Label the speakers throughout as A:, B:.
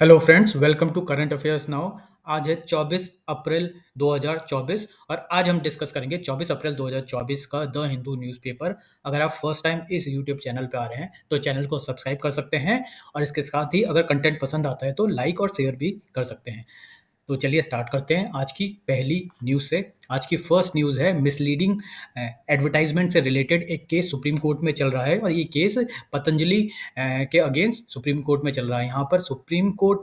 A: Hello friends, welcome to current affairs now. आज है 24 अप्रैल 2024 और आज हम डिस्कस करेंगे 24 अप्रैल 2024 का द हिंदू न्यूज़पेपर। अगर आप फर्स्ट टाइम इस यूट्यूब चैनल पे आ रहे हैं तो चैनल को सब्सक्राइब कर सकते हैं और इसके साथ ही अगर कंटेंट पसंद आता है तो लाइक और शेयर भी कर सकते हैं। तो चलिए स्टार्ट करते हैं आज की पहली न्यूज़ से। आज की फर्स्ट न्यूज़ है मिसलीडिंग एडवर्टाइजमेंट से रिलेटेड एक केस सुप्रीम कोर्ट में चल रहा है और ये केस पतंजलि के अगेंस्ट सुप्रीम कोर्ट में चल रहा है। यहाँ पर सुप्रीम कोर्ट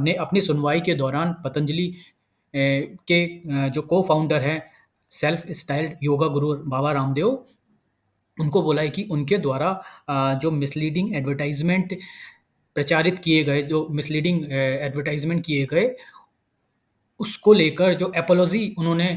A: ने अपनी सुनवाई के दौरान पतंजलि के जो को फाउंडर हैं सेल्फ स्टाइल्ड योगा गुरु बाबा रामदेव, उनको बोला है कि उनके द्वारा जो मिसलीडिंग एडवर्टाइजमेंट प्रचारित किए गए, जो मिसलीडिंग एडवर्टाइजमेंट किए गए, उसको लेकर जो एपोलॉजी उन्होंने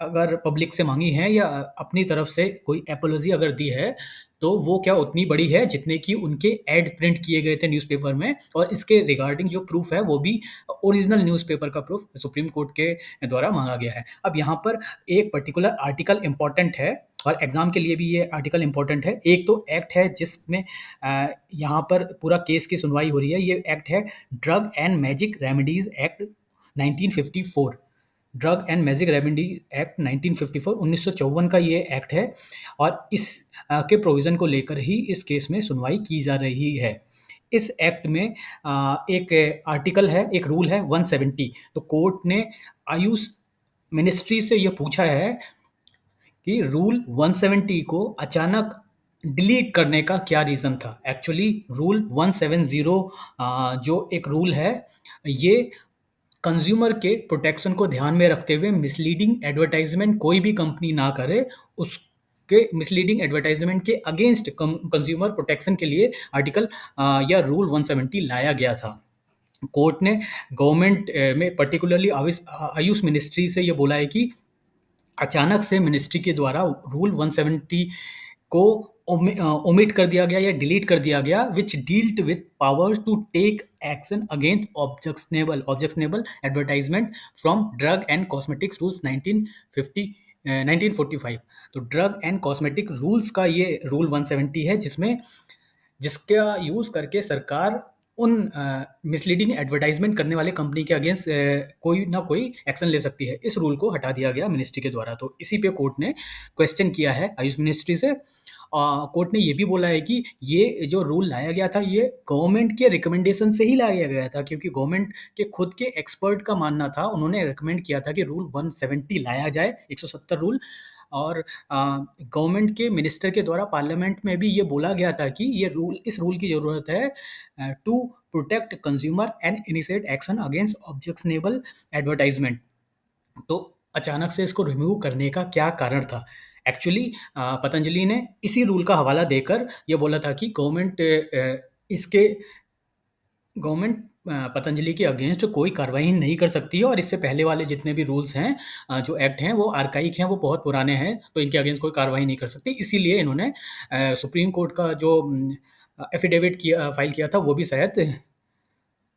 A: अगर पब्लिक से मांगी है या अपनी तरफ से कोई एपोलॉजी अगर दी है तो वो क्या उतनी बड़ी है जितने कि उनके एड प्रिंट किए गए थे न्यूज़पेपर में। और इसके रिगार्डिंग जो प्रूफ है वो भी ओरिजिनल न्यूज़पेपर का प्रूफ सुप्रीम कोर्ट के द्वारा मांगा गया है। अब यहाँ पर एक पर्टिकुलर आर्टिकल इम्पॉर्टेंट है और एग्जाम के लिए भी ये आर्टिकल इम्पॉर्टेंट है। एक तो एक्ट है जिसमें यहाँ पर पूरा केस की सुनवाई हो रही है। ये एक्ट है drug and magic remedies act 1954। Drug and magic remedy act 1954 1954 का ये एक्ट है और इस के प्रोविज़न को लेकर ही इस केस में सुनवाई की जा रही है। इस एक्ट में एक आर्टिकल है, एक रूल है 170। तो कोर्ट ने आयुष मिनिस्ट्री से ये पूछा है कि रूल 170 को अचानक डिलीट करने का क्या रीज़न था। एक्चुअली रूल 170 जो एक रूल है, ये कंज्यूमर के प्रोटेक्शन को ध्यान में रखते हुए मिसलीडिंग एडवर्टाइजमेंट कोई भी कंपनी ना करे, उसके मिसलीडिंग एडवर्टाइजमेंट के अगेंस्ट कंज्यूमर प्रोटेक्शन के लिए आर्टिकल या रूल 170 लाया गया था। कोर्ट ने गवर्नमेंट में पर्टिकुलरली आयुष मिनिस्ट्री से ये बोला है कि अचानक से मिनिस्ट्री के द्वारा रूल 170 को ओमिट कर दिया गया या डिलीट कर दिया गया, which dealt with powers to take action against objectionable advertisement from drug and cosmetics rules 1945। तो ड्रग एंड कॉस्मेटिक रूल्स का ये रूल 170 है जिसका यूज करके सरकार उन मिसलीडिंग एडवर्टाइजमेंट करने वाले कंपनी के अगेंस्ट कोई ना कोई एक्शन ले सकती है। इस रूल को हटा दिया गया मिनिस्ट्री के द्वारा। तो इसी पे कोर्ट ने क्वेश्चन किया है आयुष मिनिस्ट्री से। कोर्ट ने ये भी बोला है कि ये जो रूल लाया गया था ये गवर्नमेंट के रिकमेंडेशन से ही लाया गया था, क्योंकि गवर्नमेंट के खुद के एक्सपर्ट का मानना था, उन्होंने रिकमेंड किया था कि रूल 170 लाया जाए, 170 रूल। और गवर्नमेंट के मिनिस्टर के द्वारा पार्लियामेंट में भी ये बोला गया था कि इस रूल की ज़रूरत है to protect consumer and initiate action against objectionable advertisement. तो अचानक से इसको रिमूव करने का क्या कारण था? एक्चुअली पतंजलि ने इसी रूल का हवाला देकर ये बोला था कि गवर्नमेंट पतंजलि के अगेंस्ट कोई कार्रवाई नहीं कर सकती है और इससे पहले वाले जितने भी रूल्स हैं, जो एक्ट हैं, वो आर्काइक हैं, वो बहुत पुराने हैं, तो इनके अगेंस्ट कोई कार्रवाई नहीं कर सकती। इसीलिए इन्होंने सुप्रीम कोर्ट का जो एफिडेविट फाइल किया था वो भी शायद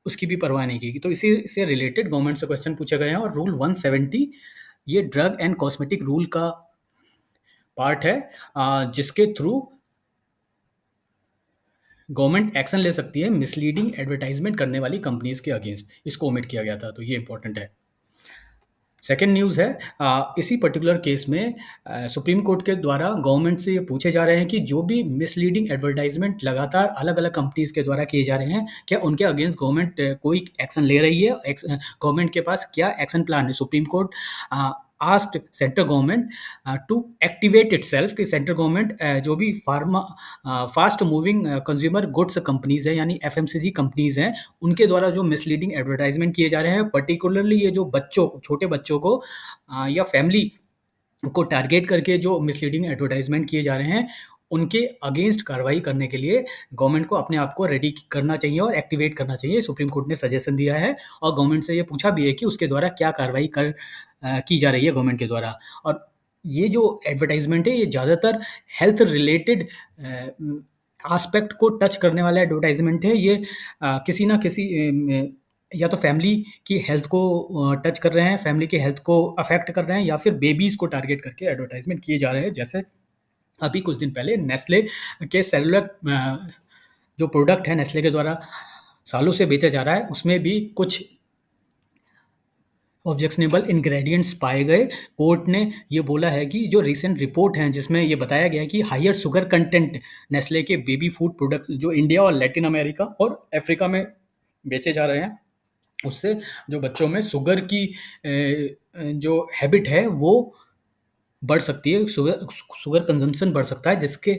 A: उसकी भी परवाह नहीं की। तो इसी से रिलेटेड गवर्नमेंट से क्वेश्चन पूछे गए हैं और रूल 170 ये ड्रग एंड कॉस्मेटिक रूल का पार्ट है, जिसके थ्रू गवर्नमेंट एक्शन ले सकती है मिसलीडिंग एडवर्टाइजमेंट करने वाली कंपनीज के अगेंस्ट। इसको ओमिट किया गया था, तो ये इंपॉर्टेंट है। सेकेंड न्यूज़ है, इसी पर्टिकुलर केस में सुप्रीम कोर्ट के द्वारा गवर्नमेंट से ये पूछे जा रहे हैं कि जो भी मिसलीडिंग एडवर्टाइजमेंट लगातार अलग अलग कंपनीज के द्वारा किए जा रहे हैं, क्या उनके अगेंस्ट गवर्नमेंट कोई एक्शन ले रही है? गवर्नमेंट के पास क्या एक्शन प्लान है? Supreme court asked central government to activate itself, कि सेंट्रल गवर्नमेंट जो भी fast moving consumer goods companies हैं यानी एफएमसीजी कंपनीज हैं, उनके द्वारा जो मिसलीडिंग एडवर्टाइजमेंट किए जा रहे हैं, पर्टिकुलरली ये जो छोटे बच्चों को या फैमिली को टारगेट करके जो मिसलीडिंग एडवर्टाइजमेंट किए जा रहे हैं, उनके अगेंस्ट कार्रवाई करने के लिए गवर्नमेंट को अपने आप को रेडी करना चाहिए और एक्टिवेट करना चाहिए। सुप्रीम कोर्ट ने सजेशन दिया है और गवर्नमेंट से ये पूछा भी है कि उसके द्वारा क्या कार्रवाई की जा रही है गवर्नमेंट के द्वारा। और ये जो एडवर्टाइजमेंट है ये ज़्यादातर हेल्थ रिलेटेड एस्पेक्ट को टच करने वाला एडवर्टाइजमेंट है। ये किसी ना किसी या तो फैमिली की हेल्थ को टच कर रहे हैं, फैमिली की हेल्थ को अफेक्ट कर रहे हैं, या फिर बेबीज़ को टारगेट करके एडवर्टाइजमेंट किए जा रहे हैं। जैसे अभी कुछ दिन पहले नेस्ले के सेरेलैक जो प्रोडक्ट है नेस्ले के द्वारा सालों से बेचा जा रहा है, उसमें भी कुछ ऑब्जेक्शनेबल इंग्रेडिएंट्स पाए गए। कोर्ट ने ये बोला है कि जो रीसेंट रिपोर्ट हैं जिसमें ये बताया गया है कि हायर शुगर कंटेंट नेस्ले के बेबी फूड प्रोडक्ट्स जो इंडिया और लैटिन अमेरिका और अफ्रीका में बेचे जा रहे हैं, उससे जो बच्चों में शुगर की जो हैबिट है वो बढ़ सकती है, शुगर शुगर कंजम्पशन बढ़ सकता है, जिसके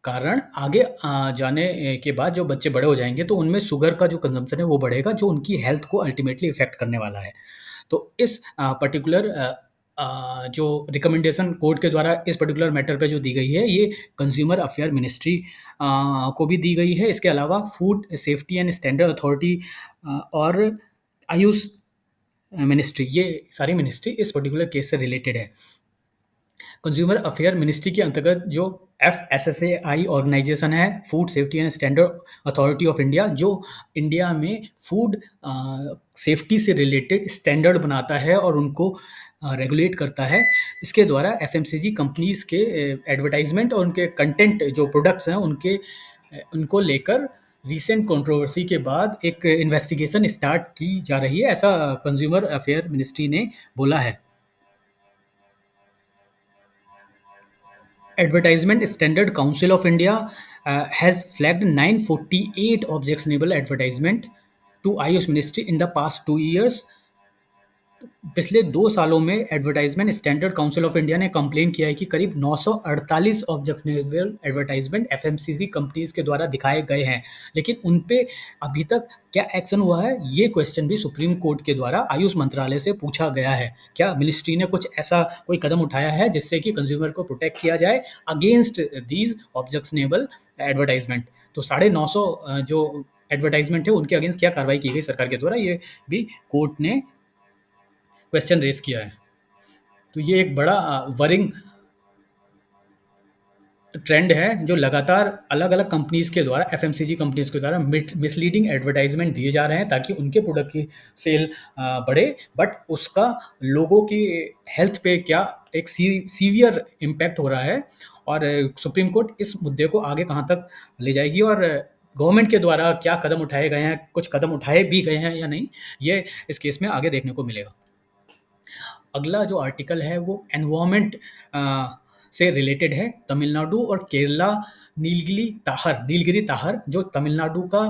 A: कारण आगे जाने के बाद जो बच्चे बड़े हो जाएंगे तो उनमें शुगर का जो कंजम्पशन है वो बढ़ेगा, जो उनकी हेल्थ को अल्टीमेटली इफेक्ट करने वाला है। तो इस पर्टिकुलर जो रिकमेंडेशन कोर्ट के द्वारा इस पर्टिकुलर मैटर पे जो दी गई है, ये कंज्यूमर अफेयर मिनिस्ट्री को भी दी गई है। इसके अलावा food safety and standard authority और आयुष मिनिस्ट्री, ये सारी मिनिस्ट्री इस पर्टिकुलर केस से रिलेटेड है। कंज्यूमर अफेयर मिनिस्ट्री के अंतर्गत जो FSSAI ऑर्गेनाइजेशन है, food safety and standard authority of India, जो इंडिया में फूड सेफ्टी से रिलेटेड स्टैंडर्ड बनाता है और उनको रेगुलेट करता है। इसके द्वारा FMCG कंपनीज के एडवर्टाइजमेंट और उनके कंटेंट जो प्रोडक्ट्स हैं उनको लेकर रिसेंट कंट्रोवर्सी के बाद एक इन्वेस्टिगेशन स्टार्ट की जा रही है, ऐसा कंज्यूमर अफेयर मिनिस्ट्री ने बोला है। Advertisement Standard Council of India has flagged 948 objectionable advertisement to Ayush Ministry in the past 2 years. पिछले 2 सालों में advertisement standard council of India ने कंप्लेन किया है कि करीब 948 ऑब्जेक्शनेबल एडवर्टाइजमेंट एफएमसीजी कंपनीज के द्वारा दिखाए गए हैं, लेकिन उन पे अभी तक क्या एक्शन हुआ है, ये क्वेश्चन भी सुप्रीम कोर्ट के द्वारा आयुष मंत्रालय से पूछा गया है। क्या मिनिस्ट्री ने कुछ ऐसा कोई कदम उठाया है जिससे कि कंज्यूमर को प्रोटेक्ट किया जाए अगेंस्ट दीज ऑब्जेक्शनेबल एडवर्टाइजमेंट? तो 950 जो एडवर्टाइजमेंट है उनके अगेंस्ट क्या कार्रवाई की गई सरकार के द्वारा, ये भी कोर्ट ने क्वेश्चन रेज किया है। तो ये एक बड़ा वरिंग ट्रेंड है जो लगातार अलग अलग कंपनीज के द्वारा, एफएमसीजी कंपनीज के द्वारा मिसलीडिंग एडवर्टाइजमेंट दिए जा रहे हैं ताकि उनके प्रोडक्ट की सेल बढ़े, बट उसका लोगों की हेल्थ पे क्या एक सीवियर इम्पैक्ट हो रहा है। और सुप्रीम कोर्ट इस मुद्दे को आगे कहाँ तक ले जाएगी और गवर्नमेंट के द्वारा क्या कदम उठाए गए हैं, कुछ कदम उठाए भी गए हैं या नहीं, ये इस केस में आगे देखने को मिलेगा। अगला जो आर्टिकल है वो एनवायरमेंट से रिलेटेड है। तमिलनाडु और केरला नीलगिरी ताहर जो तमिलनाडु का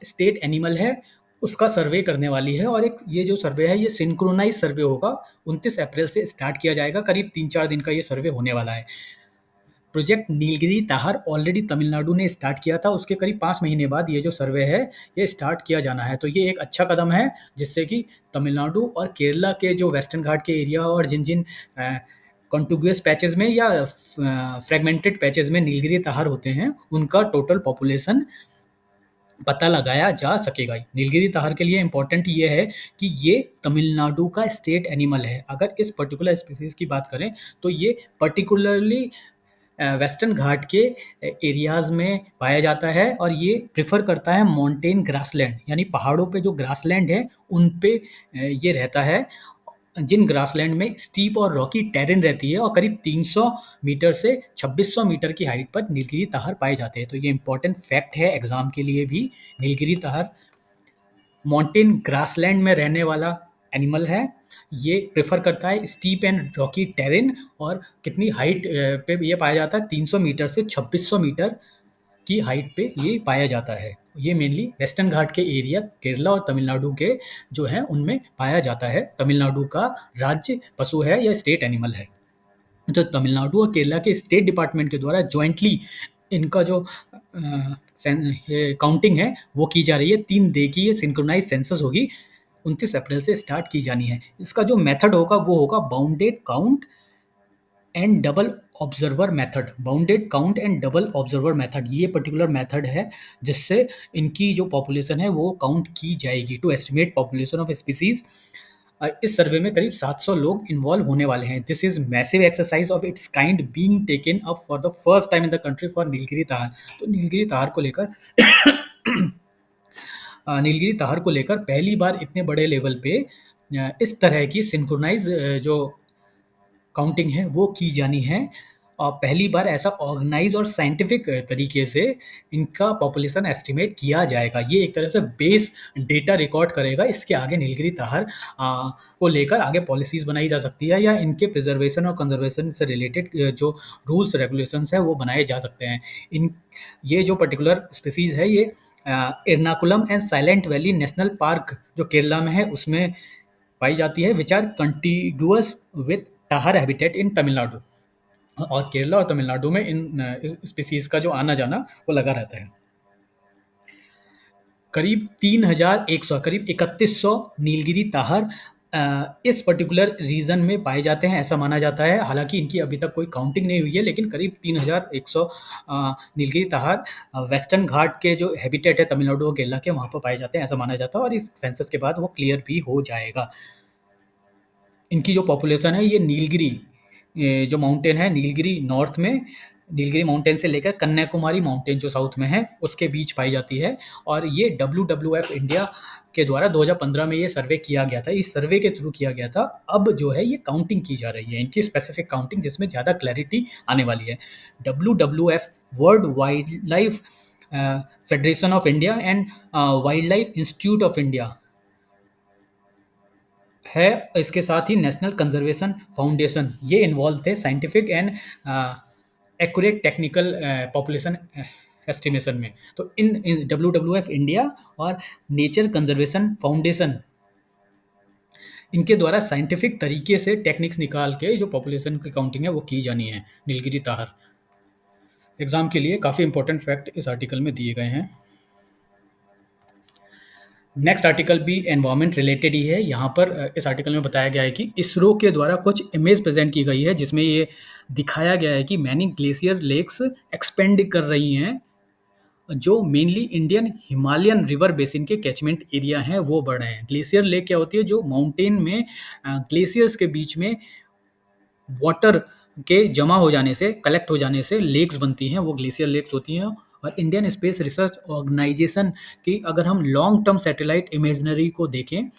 A: स्टेट एनिमल है, उसका सर्वे करने वाली है। और एक ये जो सर्वे है ये सिंक्रोनाइज सर्वे होगा, 29 अप्रैल से स्टार्ट किया जाएगा। करीब 3-4 दिन का ये सर्वे होने वाला है। प्रोजेक्ट नीलगिरी ताहर ऑलरेडी तमिलनाडु ने स्टार्ट किया था, उसके करीब 5 महीने बाद ये जो सर्वे है ये स्टार्ट किया जाना है। तो ये एक अच्छा कदम है जिससे कि तमिलनाडु और केरला के जो वेस्टर्न घाट के एरिया और जिन जिन कॉन्टिग्यूअस पैचेस में या फ्रेगमेंटेड पैचेस में नीलगिरी ताहर होते हैं, उनका टोटल पॉपुलेशन पता लगाया जा सकेगा। नीलगिरी ताहर के लिए इम्पोर्टेंट ये है कि ये तमिलनाडु का स्टेट एनिमल है। अगर इस पर्टिकुलर स्पीसीज की बात करें तो ये पर्टिकुलरली वेस्टर्न घाट के एरियाज़ में पाया जाता है और ये प्रेफर करता है माउंटेन ग्रासलैंड, यानी पहाड़ों पे जो ग्रासलैंड है उन पे ये रहता है, जिन ग्रासलैंड में स्टीप और रॉकी टेरेन रहती है। और करीब 300 मीटर से 2600 मीटर की हाइट पर नीलगिरी ताहर पाए जाते हैं। तो ये इंपॉर्टेंट फैक्ट है एग्जाम के लिए भी। नीलगिरी ताहर माउंटेन ग्रासलैंड में रहने वाला एनिमल है। ये प्रेफर करता है स्टीप एंड रॉकी टेरेन और कितनी हाइट पे ये पाया जाता है, 300 मीटर से 2600 मीटर की हाइट पे ये पाया जाता है। ये मेनली वेस्टर्न घाट के एरिया केरला और तमिलनाडु के जो हैं उनमें पाया जाता है। तमिलनाडु का राज्य पशु है या स्टेट एनिमल है। जो तमिलनाडु और केरला के स्टेट डिपार्टमेंट के द्वारा जॉइंटली इनका जो काउंटिंग है वो की जा रही है। 3 डे की ये सिंक्रोनाइज सेंसस होगी, 29 अप्रैल से स्टार्ट की जानी है। इसका जो मेथड होगा वो होगा bounded count and double observer method. Bounded count and double observer method ये पर्टिकुलर मेथड है जिससे इनकी जो पॉपुलेशन है वो काउंट की जाएगी to estimate population of species. इस सर्वे में करीब 700 लोग इन्वॉल्व होने वाले हैं। This is massive exercise of its kind being taken up for the first time in the country for Nilgiri tahr. तो नीलगिरी ताहर को लेकर नीलगिरी ताहर को लेकर पहली बार इतने बड़े लेवल पे इस तरह की सिंक्रोनाइज जो काउंटिंग है वो की जानी है। पहली बार ऐसा ऑर्गेनाइज़ और साइंटिफिक तरीके से इनका पॉपुलेशन एस्टिमेट किया जाएगा। ये एक तरह से बेस डेटा रिकॉर्ड करेगा, इसके आगे नीलगिरी ताहर को लेकर आगे पॉलिसीज़ बनाई जा सकती है या इनके प्रिज़र्वेशन और कंज़र्वेशन से रिलेटेड जो रूल्स रेगुलेशंस हैं वो बनाए जा सकते हैं। इन ये जो पर्टिकुलर स्पीशीज़ है ये Ernakulam and Silent Valley National Park जो केरला में है उसमें पाई जाती है, which are contiguous with tahr habitat in Tamil Nadu. और केरला और तमिलनाडु में इन स्पीसीज का जो आना जाना वो लगा रहता है। करीब 3,100 करीब 3100 नीलगिरी ताहर इस पर्टिकुलर रीजन में पाए जाते हैं ऐसा माना जाता है। हालांकि इनकी अभी तक कोई काउंटिंग नहीं हुई है, लेकिन करीब 3,100 नीलगिरी ताहर वेस्टर्न घाट के जो हैबिटेट है तमिलनाडु और केरला के वहाँ पर पाए जाते हैं ऐसा माना जाता है, और इस सेंसस के बाद वो क्लियर भी हो जाएगा। इनकी जो पॉपुलेशन है ये नीलगिरी जो माउंटेन है नीलगिरी नॉर्थ में, नीलगिरी माउंटेन से लेकर कन्याकुमारी माउंटेन जो साउथ में है उसके बीच पाई जाती है। और ये WWF इंडिया के द्वारा 2015 में ये सर्वे किया गया था, इस सर्वे के थ्रू किया गया था। अब जो है ये काउंटिंग की जा रही है, इनकी स्पेसिफिक काउंटिंग, जिसमें ज़्यादा क्लैरिटी आने वाली है। WWF world wild life federation of India and wild life institute of India है, इसके साथ ही नेशनल कंजर्वेशन फाउंडेशन, ये इन्वॉल्व थे scientific and accurate technical population estimation में। तो इन WWF इंडिया और नेचर कंजर्वेशन फाउंडेशन, इनके द्वारा साइंटिफिक तरीके से टेक्निक्स निकाल के जो पॉपुलेशन की काउंटिंग है वो की जानी है नीलगिरी ताहर। एग्जाम के लिए काफ़ी इंपॉर्टेंट फैक्ट इस आर्टिकल में दिए गए हैं। नेक्स्ट आर्टिकल भी एनवायरमेंट रिलेटेड ही है। यहाँ पर इस आर्टिकल में बताया गया है कि इसरो के द्वारा कुछ इमेज प्रेजेंट की गई है जिसमें ये दिखाया गया है कि मैनी ग्लेशियर लेक्स एक्सपेंड कर रही हैं, जो mainly Indian Himalayan river basin के कैचमेंट एरिया हैं वो बढ़ रहे हैं। ग्लेशियर लेक क्या होती है? जो माउंटेन में ग्लेशियर्स के बीच में वाटर के जमा हो जाने से, कलेक्ट हो जाने से लेक्स बनती हैं, वो ग्लेशियर लेक्स होती हैं। और इंडियन स्पेस रिसर्च ऑर्गेनाइजेशन की अगर हम लॉन्ग टर्म सैटेलाइट इमेजनरी को देखें,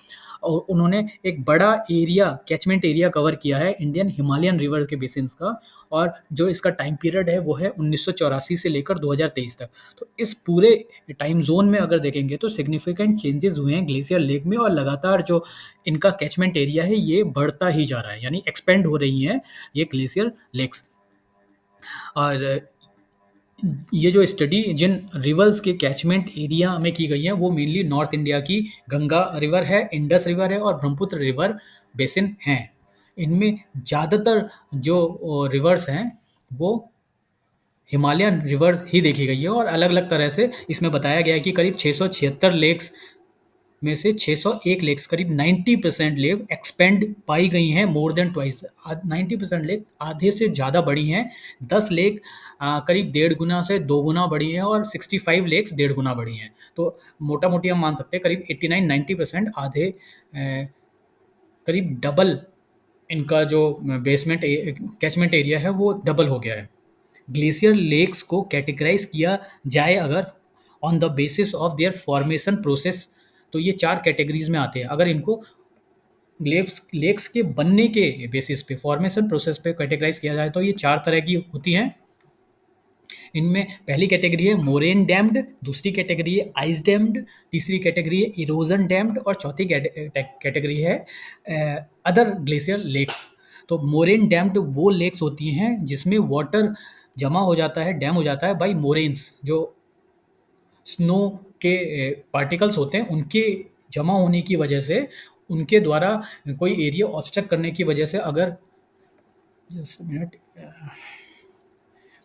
A: और उन्होंने एक बड़ा एरिया, कैचमेंट एरिया कवर किया है इंडियन हिमालयन रिवर के बेसिन्स का, और जो इसका टाइम पीरियड है वो है 1984 से लेकर 2023 तक। तो इस पूरे टाइम जोन में अगर देखेंगे तो सिग्निफिकेंट चेंजेस हुए हैं ग्लेशियर लेक में, और लगातार जो इनका कैचमेंट एरिया है ये बढ़ता ही जा रहा है, यानी एक्सपेंड हो रही हैं ये ग्लेशियर लेक्स। और ये जो स्टडी जिन रिवर्स के कैचमेंट एरिया में की गई है वो मेनली नॉर्थ इंडिया की गंगा रिवर है, इंडस रिवर है और ब्रह्मपुत्र रिवर बेसिन हैं। इनमें ज़्यादातर जो रिवर्स हैं वो हिमालयन रिवर ही देखी गई है, और अलग अलग तरह से इसमें बताया गया है कि करीब 676 लेक्स में से 601 लेक्स, करीब 90% लेक एक्सपेंड पाई गई हैं, मोर देन ट्वाइस। 90% लेक आधे से ज़्यादा बड़ी हैं। 10 लेक करीब 1.5 गुना से 2 गुना बड़ी हैं, और 65 लेक्स 1.5 गुना बड़ी हैं। तो मोटा मोटी हम मान सकते हैं करीब 89-90% आधे करीब डबल इनका जो बेसमेंट कैचमेंट एरिया है वो डबल हो गया है। ग्लेशियर लेक्स को कैटेगराइज किया जाए अगर on the basis of their formation process, तो ये 4 कैटेगरीज में आते हैं। अगर इनको लेक्स के बनने के बेसिस पे, फॉर्मेशन प्रोसेस पे कैटेगराइज किया जाए तो ये 4 तरह की होती हैं। इनमें पहली कैटेगरी है मोरेन डैम्ड, दूसरी कैटेगरी है आइस डैम्ड, तीसरी कैटेगरी है इरोजन डैम्ड, और चौथी कैटेगरी है अदर ग्लेशियर लेक्स। तो मोरेन डैम्ड वो लेक्स होती हैं जिसमें वाटर जमा हो जाता है, डैम हो जाता है बाई मोरेन्स, जो स्नो के पार्टिकल्स होते हैं उनके जमा होने की वजह से, उनके द्वारा कोई एरिया ऑब्स्ट्रक्ट करने की वजह से, अगर जस्ट मिनट,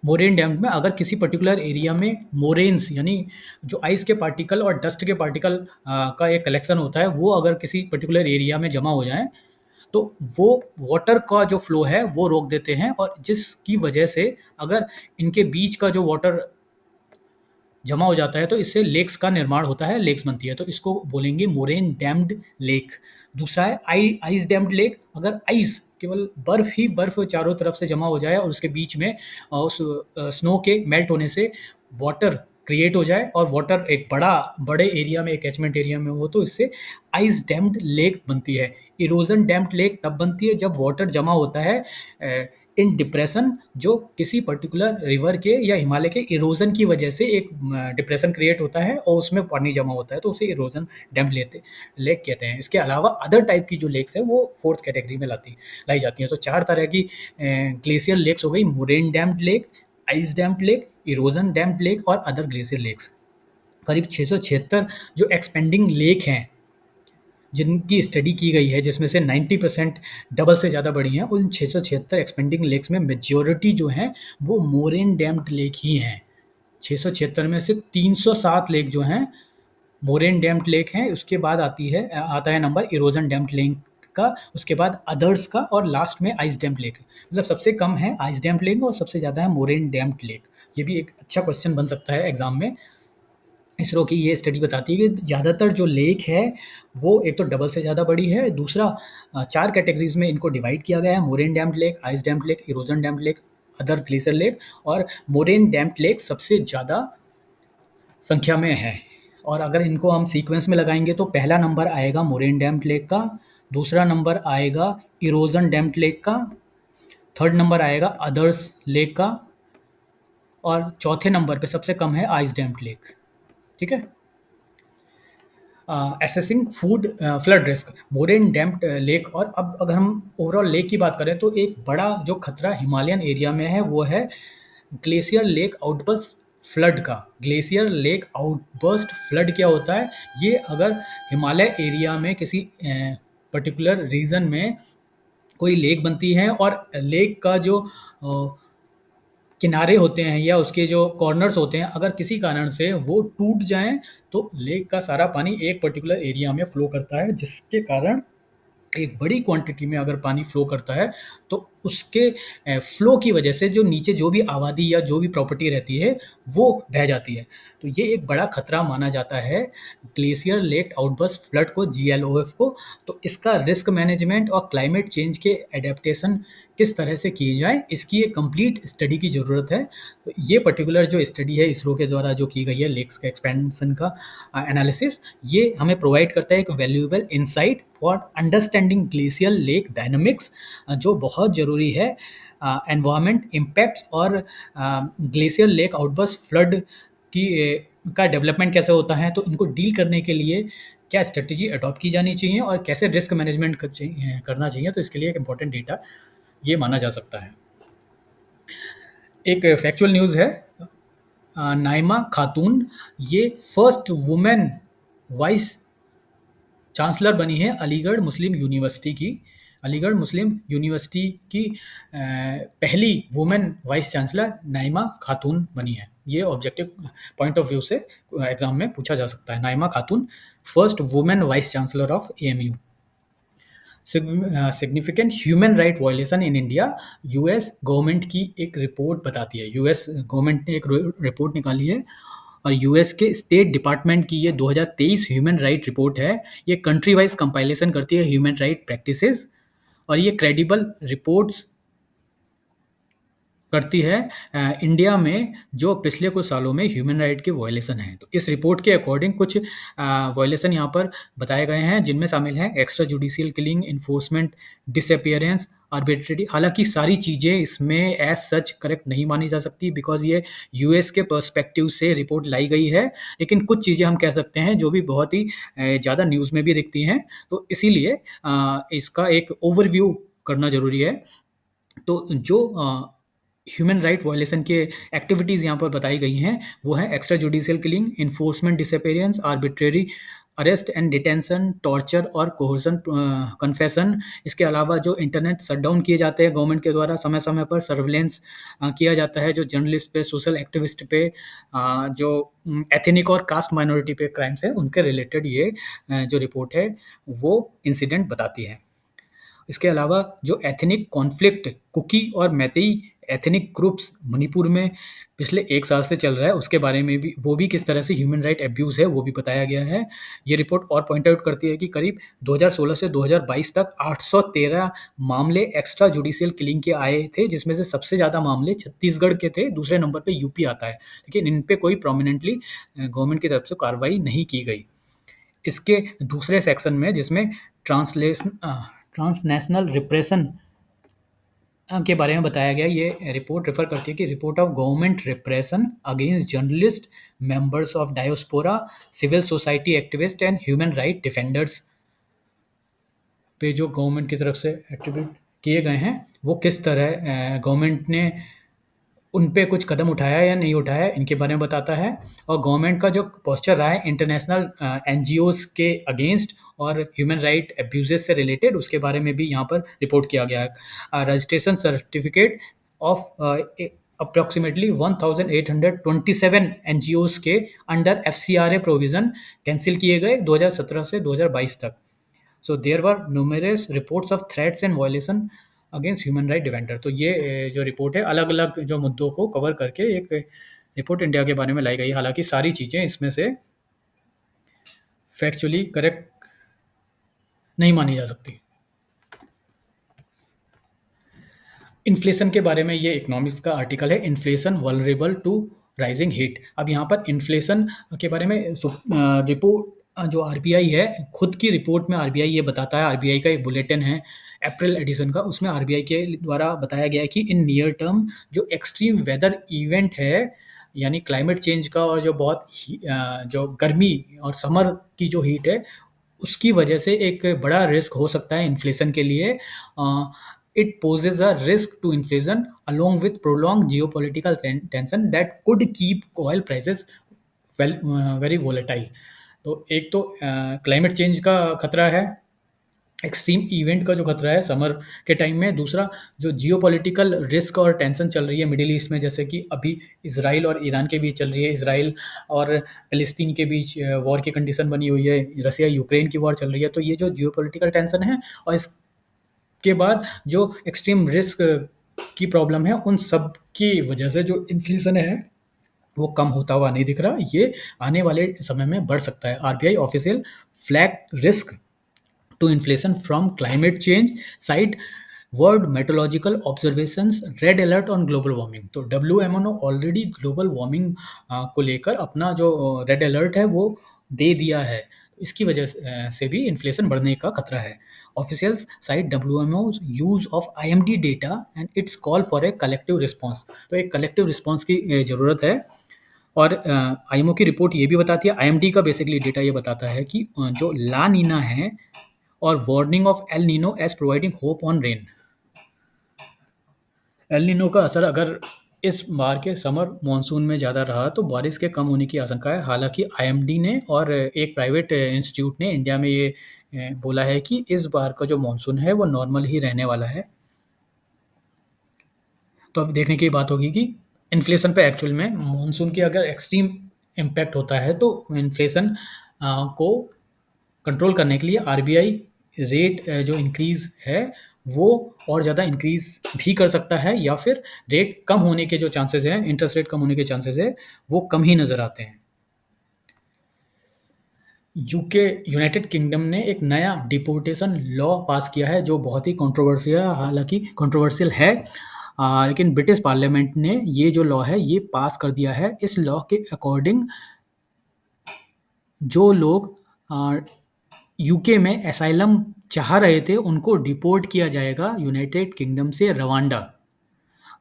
A: मोरेन डैम में अगर किसी पर्टिकुलर एरिया में मोरेन्स यानी जो आइस के पार्टिकल और डस्ट के पार्टिकल का एक कलेक्शन होता है, वो अगर किसी पर्टिकुलर एरिया में जमा हो जाए तो वो वाटर का जो फ्लो है वो रोक देते हैं, और जिसकी वजह से अगर इनके बीच का जो वाटर जमा हो जाता है तो इससे लेक्स का निर्माण होता है, लेक्स बनती है। तो इसको बोलेंगे मोरेन डैम्ड लेक। दूसरा है आइस डैम्ड लेक। अगर आइस, केवल बर्फ ही बर्फ चारों तरफ से जमा हो जाए और उसके बीच में उस स्नो के मेल्ट होने से वाटर क्रिएट हो जाए, और वाटर एक बड़े एरिया में, एक कैचमेंट एरिया में हो, तो इससे आइस डैम्ड लेक बनती है। इरोजन डैम्ड लेक तब बनती है जब वाटर जमा होता है इन डिप्रेशन जो किसी पर्टिकुलर रिवर के या हिमालय के इरोजन की वजह से एक डिप्रेशन क्रिएट होता है और उसमें पानी जमा होता है, तो उसे इरोजन डैम लेक कहते हैं। इसके अलावा अदर टाइप की जो लेक्स है वो फोर्थ कैटेगरी में लाई जाती हैं। तो चार तरह की ग्लेशियर लेक्स हो गई: moraine dammed lake, ice dammed lake, erosion dammed lake और अदर ग्लेशियर लेक्स। करीब 676 जो एक्सपेंडिंग लेक हैं जिनकी स्टडी की गई है, जिसमें से 90% डबल से ज़्यादा बड़ी हैं, उन 676 एक्सपेंडिंग लेक्स में मेजॉरिटी जो हैं वो मोरेन डैम्ड लेक ही हैं। 676 में से 307 लेक जो हैं मोरेन डैम्ड लेक हैं। उसके बाद आता है नंबर इरोजन डैम्ड लेक का, उसके बाद अदर्स का और लास्ट में आइस डैम्ड लेक। मतलब सबसे कम है आइस डैम्ड लेक और सबसे ज़्यादा है मोरेन डैम्ड लेक। ये भी एक अच्छा क्वेश्चन बन सकता है एग्जाम में। इसरो की ये स्टडी बताती है कि ज़्यादातर जो लेक है वो एक तो डबल से ज़्यादा बड़ी है, दूसरा चार कैटेगरीज में इनको डिवाइड किया गया है: moraine dammed lake, ice dammed lake, erosion dammed lake, other glacier lake. और मोरेन डैम्ड लेक सबसे ज़्यादा संख्या में है। और अगर इनको हम सीक्वेंस में लगाएंगे तो पहला नंबर आएगा मोरेन डैम्ड लेक का, दूसरा नंबर आएगा इरोजन डैम्ड लेक का, थर्ड नंबर आएगा अदर्स लेक का और चौथे नंबर पे सबसे कम है आइस डैम्ड लेक। ठीक है। Assessing food flood risk, moraine dammed lake. और अब अगर हम ओवरऑल लेक की बात करें तो एक बड़ा जो खतरा हिमालयन एरिया में है वो है ग्लेशियर लेक आउटबर्स्ट फ्लड का। ग्लेशियर लेक आउटबर्स्ट फ्लड क्या होता है? ये अगर हिमालय एरिया में किसी पर्टिकुलर रीजन में कोई लेक बनती है और लेक का जो किनारे होते हैं या उसके जो कॉर्नर्स होते हैं, अगर किसी कारण से वो टूट जाएं तो लेक का सारा पानी एक पर्टिकुलर एरिया में फ्लो करता है, जिसके कारण एक बड़ी क्वांटिटी में अगर पानी फ्लो करता है तो उसके फ्लो की वजह से जो नीचे जो भी आबादी या जो भी प्रॉपर्टी रहती है वो बह जाती है। तो ये एक बड़ा खतरा माना जाता है ग्लेशियर लेक आउटबर्स्ट फ्लड को, GLOF को। तो इसका रिस्क मैनेजमेंट और क्लाइमेट चेंज के एडेप्टेशन किस तरह से किए जाए, इसकी एक कंप्लीट स्टडी की ज़रूरत है। तो ये पर्टिकुलर जो स्टडी है इसरो के द्वारा जो की गई है लेक्स का एक्सपेंशन का एनालिसिस, ये हमें प्रोवाइड करता है एक valuable insight for understanding glacial lake dynamics, जो बहुत ज़रूरी है एनवायरमेंट इम्पैक्ट्स और ग्लेशियर लेक आउटबर्स्ट फ्लड की का डेवलपमेंट कैसे होता है, तो इनको डील करने के लिए क्या स्ट्रेटजी अडॉप्ट की जानी चाहिए और कैसे रिस्क मैनेजमेंट करना चाहिए। तो इसके लिए एक इम्पॉर्टेंट डेटा ये माना जा सकता है। एक फैक्चुअल न्यूज़ है, नाइमा खातून ये फर्स्ट वुमेन वाइस चांसलर बनी है अलीगढ़ मुस्लिम यूनिवर्सिटी की। अलीगढ़ मुस्लिम यूनिवर्सिटी की पहली वुमेन वाइस चांसलर नाइमा खातून बनी है। ये ऑब्जेक्टिव पॉइंट ऑफ व्यू से एग्जाम में पूछा जा सकता है। नाइमा खातून first women vice chancellor of AMU। Significant human right violation in India, US government की एक रिपोर्ट बताती है। यूएस गवर्नमेंट ने एक रिपोर्ट निकाली है और यूएस के स्टेट डिपार्टमेंट की ये 2023 ह्यूमन राइट रिपोर्ट है। ये कंट्री वाइज कंपाइलेशन करती है ह्यूमन राइट प्रैक्टिसेस और ये क्रेडिबल रिपोर्ट्स करती है इंडिया में जो पिछले कुछ सालों में ह्यूमन राइट के वायलेशन हैं। तो इस रिपोर्ट के अकॉर्डिंग कुछ वायलेशन यहाँ पर बताए गए हैं, जिनमें शामिल हैं extra judicial killing, enforcement, disappearance, arbitrary. हालांकि सारी चीज़ें इसमें एज सच करेक्ट नहीं मानी जा सकती बिकॉज ये यूएस के पर्सपेक्टिव से रिपोर्ट लाई गई है, लेकिन कुछ चीज़ें हम कह सकते हैं जो भी बहुत ही ज़्यादा न्यूज़ में भी दिखती हैं। तो इसीलिए इसका एक ओवरव्यू करना ज़रूरी है। तो जो ह्यूमन राइट वायलेशन के एक्टिविटीज़ यहाँ पर बताई गई हैं वो है extra judicial killing, enforcement disappearance, arbitrary arrest and detention, torture और कोहर्सन कन्फेशन। इसके अलावा जो इंटरनेट शटडाउन किए जाते हैं गवर्नमेंट के द्वारा, समय समय पर सर्विलेंस किया जाता है जो जर्नलिस्ट पे, सोशल एक्टिविस्ट पे, जो एथनिक और कास्ट माइनॉरिटी पे क्राइम्स है उनके रिलेटेड ये जो रिपोर्ट है वो इंसिडेंट बताती है। इसके अलावा जो एथनिक कॉन्फ्लिक्ट कुकी और मैतेई एथनिक ग्रुप्स मणिपुर में पिछले 1 साल से चल रहा है, उसके बारे में भी वो भी किस तरह से ह्यूमन राइट एब्यूज़ है वो भी बताया गया है। ये रिपोर्ट और पॉइंट आउट करती है कि करीब 2016 से 2022 तक 813 मामले एक्स्ट्रा जुडिशियल किलिंग के आए थे, जिसमें से सबसे ज़्यादा मामले छत्तीसगढ़ के थे, दूसरे नंबर पे यूपी आता है, लेकिन इन पे कोई प्रोमिनेंटली गवर्नमेंट की तरफ से कार्रवाई नहीं की गई। इसके दूसरे सेक्शन में जिसमें ट्रांसनेशनल रिप्रेशन के बारे में बताया गया। ये रिपोर्ट रेफर करती है कि report of government repression against journalist, members of diaspora, civil society activist and human right defenders पे जो गवर्नमेंट की तरफ से एक्टिवेट किए गए हैं, वो किस तरह गवर्नमेंट ने उन पे कुछ कदम उठाया या नहीं उठाया, इनके बारे में बताता है। और गवर्नमेंट का जो पोस्चर रहा है इंटरनेशनल एनजीओज के अगेंस्ट और ह्यूमन राइट अब्यूजेस से रिलेटेड, उसके बारे में भी यहाँ पर रिपोर्ट किया गया है। Registration certificate of approximately 1827 NGOs के अंडर एफसीआरए प्रोविजन कैंसिल किए गए 2017 से 2022 तक। So there were numerous reports of threats and violation against human right defender. तो ये जो रिपोर्ट है अलग अलग जो मुद्दों को कवर करके एक रिपोर्ट इंडिया के बारे में लाई गई है। हालांकि सारी चीज़ें इसमें से फैक्चुअली करेक्ट नहीं मानी जा सकती। इन्फ्लेशन के बारे में ये इकोनॉमिक्स का आर्टिकल है, inflation vulnerable to rising heat. अब यहाँ पर इन्फ्लेशन के बारे में रिपोर्ट जो आरबीआई है खुद की रिपोर्ट में आरबीआई ये बताता है, आरबीआई का एक बुलेटिन है अप्रैल एडिशन का, उसमें आरबीआई के द्वारा बताया गया है कि इन नियर टर्म जो एक्सट्रीम वेदर इवेंट है यानी क्लाइमेट चेंज का और जो बहुत जो गर्मी और समर की जो हीट है उसकी वजह से एक बड़ा रिस्क हो सकता है इन्फ्लेशन के लिए। It poses a risk to inflation along with prolong geopolitical tension that could keep oil prices very volatile. तो एक तो क्लाइमेट चेंज का खतरा है, एक्सट्रीम इवेंट का जो खतरा है समर के टाइम में, दूसरा जो जियोपॉलिटिकल रिस्क और टेंशन चल रही है मिडिल ईस्ट में, जैसे कि अभी इसराइल और ईरान के बीच चल रही है, इसराइल और फिलिस्तीन के बीच वॉर की कंडीशन बनी हुई है, रसिया यूक्रेन की वॉर चल रही है। तो ये जो जियोपॉलिटिकल टेंशन है और इसके बाद जो एक्सट्रीम रिस्क की प्रॉब्लम है, उन सब की वजह से जो इन्फ्लेशन है वो कम होता हुआ नहीं दिख रहा, ये आने वाले समय में बढ़ सकता है। RBI official flag risk to inflation from climate change cite world meteorological observations red alert on global warming. तो डब्ल्यूएमओ ऑलरेडी ग्लोबल वार्मिंग को लेकर अपना जो रेड अलर्ट है वो दे दिया है, इसकी वजह से भी इन्फ्लेशन बढ़ने का खतरा है। Officials site WMO use of IMD data and it's call for a collective response. तो एक कलेक्टिव रिस्पॉन्स की ज़रूरत है। और आईएमओ की रिपोर्ट ये भी बताती है, आईएमडी का बेसिकली डेटा ये बताता है कि जो ला नीना है और warning of El Nino as providing hope on rain. El Nino का असर अगर इस बार के समर मानसून में ज़्यादा रहा तो बारिश के कम होने की आशंका है। हालांकि आईएमडी ने और एक प्राइवेट इंस्टीट्यूट ने इंडिया में ये बोला है कि इस बार का जो मानसून है वो नॉर्मल ही रहने वाला है। तो अब देखने की बात होगी कि इन्फ्लेशन पे एक्चुअल में मानसून की अगर एक्सट्रीम इम्पैक्ट होता है तो इन्फ्लेशन को कंट्रोल करने के लिए आरबीआई रेट जो इंक्रीज़ है वो और ज़्यादा इंक्रीज़ भी कर सकता है, या फिर रेट कम होने के जो चांसेस हैं, इंटरेस्ट रेट कम होने के चांसेस है वो कम ही नज़र आते हैं। यूके यूनाइटेड किंगडम ने एक नया डिपोर्टेशन लॉ पास किया है जो बहुत ही कंट्रोवर्शियल, हालांकि कंट्रोवर्शियल है, लेकिन ब्रिटिश पार्लियामेंट ने ये जो लॉ है ये पास कर दिया है। इस लॉ के अकॉर्डिंग जो लोग यूके में एसाइलम चाह रहे थे उनको डिपोर्ट किया जाएगा यूनाइटेड किंगडम से रवांडा।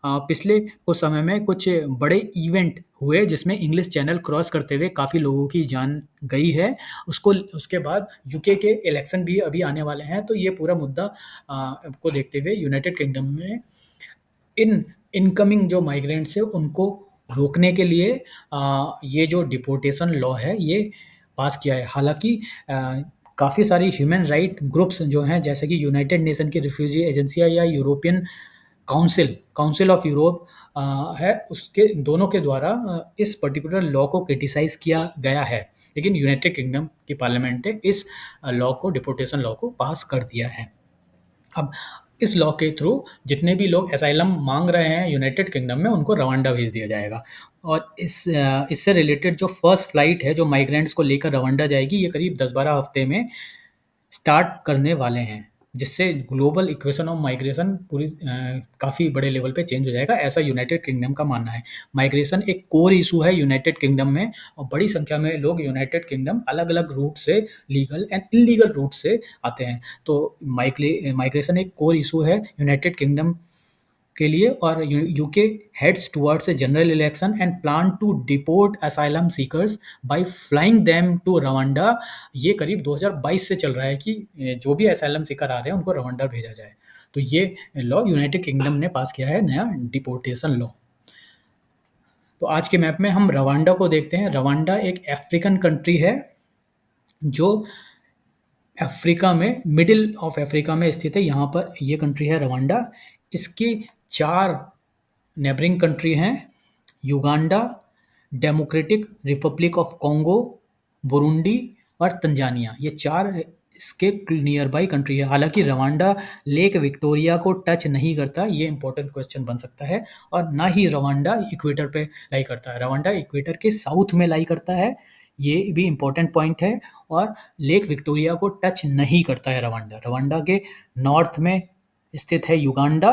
A: पिछले कुछ समय में कुछ बड़े इवेंट हुए जिसमें इंग्लिश चैनल क्रॉस करते हुए काफ़ी लोगों की जान गई है। उसके बाद यूके के इलेक्शन भी अभी आने वाले हैं, तो ये पूरा मुद्दा को देखते हुए यूनाइटेड किंगडम में इन इनकमिंग जो माइग्रेंट्स है उनको रोकने के लिए ये जो डिपोर्टेशन लॉ है ये पास किया है। हालांकि काफ़ी सारी ह्यूमन राइट ग्रुप्स जो हैं जैसे कि यूनाइटेड नेशन की रिफ्यूजी एजेंसियाँ या यूरोपियन काउंसिल ऑफ यूरोप है, उसके दोनों के द्वारा इस पर्टिकुलर लॉ को क्रिटिसाइज़ किया गया है, लेकिन यूनाइटेड किंगडम की पार्लियामेंट ने इस लॉ को डिपोर्टेशन लॉ को पास कर दिया है। अब इस लॉ के थ्रू जितने भी लोग असाइलम मांग रहे हैं यूनाइटेड किंगडम में उनको रवांडा भेज दिया जाएगा। और इससे रिलेटेड जो फर्स्ट फ्लाइट है जो माइग्रेंट्स को लेकर रवांडा जाएगी ये करीब 10-12 हफ्ते में स्टार्ट करने वाले हैं, जिससे ग्लोबल इक्वेशन ऑफ माइग्रेशन पूरी काफ़ी बड़े लेवल पे चेंज हो जाएगा, ऐसा यूनाइटेड किंगडम का मानना है। माइग्रेशन एक कोर इशू है यूनाइटेड किंगडम में और बड़ी संख्या में लोग यूनाइटेड किंगडम अलग अलग रूट से, लीगल एंड इलीगल रूट से आते हैं। तो माइग्रेशन एक कोर इशू है यूनाइटेड किंगडम के लिए, और UK heads towards a general election and plan to deport asylum seekers by flying them to Rwanda. ये करीब 2022 से चल रहा है कि जो भी असाइलम सीकर आ रहे हैं उनको रवांडा भेजा जाए। तो ये लॉ यूनाइटेड किंगडम ने पास किया है, नया डिपोर्टेशन लॉ। तो आज के मैप में हम रवांडा को देखते हैं। रवांडा एक अफ्रीकन कंट्री है जो अफ्रीका में, मिडिल ऑफ अफ्रीका में स्थित है। यहाँ पर ये कंट्री है रवांडा। इसकी 4 नेबरिंग कंट्री हैं, Uganda, democratic Republic of Congo, Burundi और तंजानिया। ये 4 इसके नियर बाई कंट्री है। हालांकि रवांडा लेक विक्टोरिया को टच नहीं करता, ये इंपॉर्टेंट क्वेश्चन बन सकता है। और ना ही रवांडा इक्वेटर पे लाई करता है, रवांडा इक्वेटर के साउथ में लाई करता है, ये भी इंपॉर्टेंट पॉइंट है। और लेक विक्टोरिया को टच नहीं करता है रवांडा। रवांडा के नॉर्थ में स्थित है युगांडा,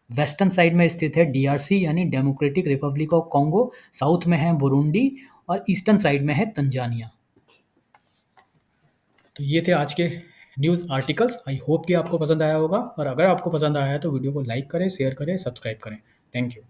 A: वेस्टर्न साइड में स्थित है डीआरसी यानी democratic Republic of Congo, south में है बुरुंडी और ईस्टर्न साइड में है तंजानिया। तो ये थे आज के न्यूज़ आर्टिकल्स। आई होप कि आपको पसंद आया होगा, और अगर आपको पसंद आया है तो वीडियो को लाइक करें, शेयर करें, सब्सक्राइब करें। Thank you.